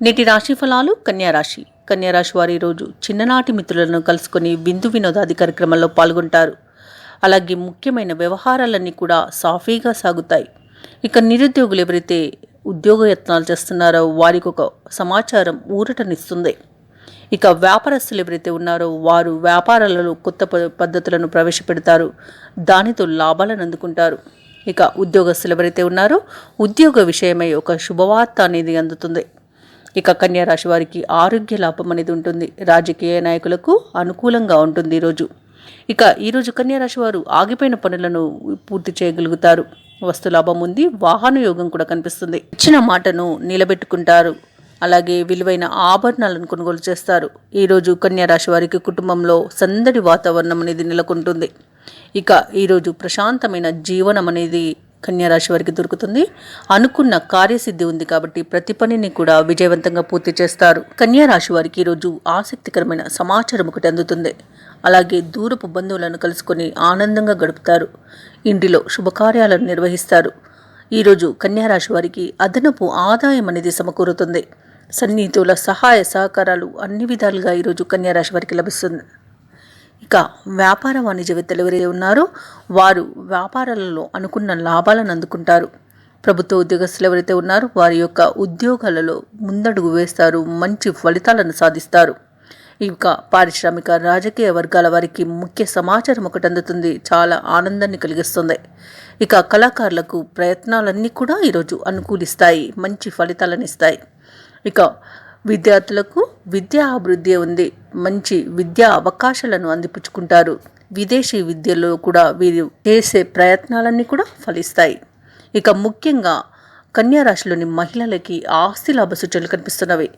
నేటి రాశి ఫలాలు. కన్యారాశి. కన్యారాశి వారి రోజు చిన్ననాటి మిత్రులను కలుసుకొని విందు వినోదాది కార్యక్రమంలో పాల్గొంటారు. అలాగే ముఖ్యమైన వ్యవహారాలన్నీ కూడా సాఫీగా సాగుతాయి. ఇక నిరుద్యోగులు ఎవరైతే ఉద్యోగ యత్నాలు చేస్తున్నారో వారికి ఒక సమాచారం ఊరటనిస్తుంది. ఇక వ్యాపారస్తులు ఎవరైతే ఉన్నారో వారు వ్యాపారాలలో కొత్త పద్ధతులను ప్రవేశపెడతారు. దానితో లాభాలను అందుకుంటారు. ఇక ఉద్యోగస్తులు ఎవరైతే ఉన్నారో ఉద్యోగ విషయమై ఒక శుభవార్త అనేది అందుతుంది. ఇక కన్యారాశి వారికి ఆరోగ్య లాభం అనేది ఉంటుంది. రాజకీయ నాయకులకు అనుకూలంగా ఉంటుంది ఈరోజు. ఇక ఈరోజు కన్యారాశి వారు ఆగిపోయిన పనులను పూర్తి చేయగలుగుతారు. వస్తు లాభం ఉంది. వాహన యోగం కూడా కనిపిస్తుంది. ఇచ్చిన మాటను నిలబెట్టుకుంటారు. అలాగే విలువైన ఆభరణాలను కొనుగోలు చేస్తారు. ఈరోజు కన్యారాశి వారికి కుటుంబంలో సందడి వాతావరణం అనేది నెలకొంటుంది. ఇక ఈరోజు ప్రశాంతమైన జీవనం అనేది కన్యారాశి వారికి దొరుకుతుంది. అనుకున్న కార్యసిద్ధి ఉంది కాబట్టి ప్రతి పనిని కూడా విజయవంతంగా పూర్తి చేస్తారు. కన్యారాశి వారికి ఈరోజు ఆసక్తికరమైన సమాచారం ఒకటి అందుతుంది. అలాగే దూరపు బంధువులను కలుసుకొని ఆనందంగా గడుపుతారు. ఇంటిలో శుభకార్యాలను నిర్వహిస్తారు. ఈరోజు కన్యారాశి వారికి అదనపు ఆదాయం అనేది సమకూరుతుంది. సన్నిహితుల సహాయ సహకారాలు అన్ని విధాలుగా ఈరోజు కన్యారాశి వారికి లభిస్తుంది. ఇక వ్యాపార వాణిజ్యవేత్తలు ఎవరైతే ఉన్నారో వారు వ్యాపారాలలో అనుకున్న లాభాలను అందుకుంటారు. ప్రభుత్వ ఉద్యోగస్తులు ఎవరైతే ఉన్నారో వారి యొక్క ఉద్యోగాలలో ముందడుగు వేస్తారు. మంచి ఫలితాలను సాధిస్తారు. ఇక పారిశ్రామిక రాజకీయ వర్గాల వారికి ముఖ్య సమాచారం ఒకటి అందుతుంది. చాలా ఆనందాన్ని కలిగిస్తుంది. ఇక కళాకారులకు ప్రయత్నాలన్నీ కూడా ఈరోజు అనుకూలిస్తాయి. మంచి ఫలితాలను ఇస్తాయి. ఇక విద్యార్థులకు విద్యా అభివృద్ధి ఉంది. మంచి విద్యా అవకాశాలను అందిపుచ్చుకుంటారు. విదేశీ విద్యలో కూడా వీరు చేసే ప్రయత్నాలన్నీ కూడా ఫలిస్తాయి. ఇక ముఖ్యంగా కన్యారాశిలోని మహిళలకి ఆస్తి లాభ సూచనలు కనిపిస్తున్నవి.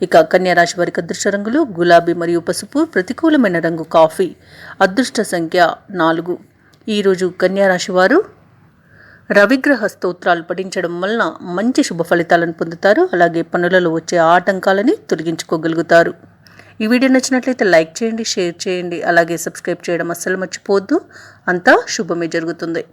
ఇక కన్యారాశి వారికి అదృష్ట రంగులు గులాబీ మరియు పసుపు. ప్రతికూలమైన రంగు కాఫీ. అదృష్ట సంఖ్య 4. ఈరోజు కన్యారాశి వారు రవిగ్రహ స్తోత్రాలు పఠించడం వలన మంచి శుభ ఫలితాలను పొందుతారు. అలాగే పనులలో వచ్చే ఆటంకాలని తొలగించుకోగలుగుతారు. ఈ వీడియో నచ్చినట్లయితే లైక్ చేయండి, షేర్ చేయండి, అలాగే సబ్స్క్రైబ్ చేయడం అస్సలు మర్చిపోవద్దు. అంతా శుభమే జరుగుతుంది.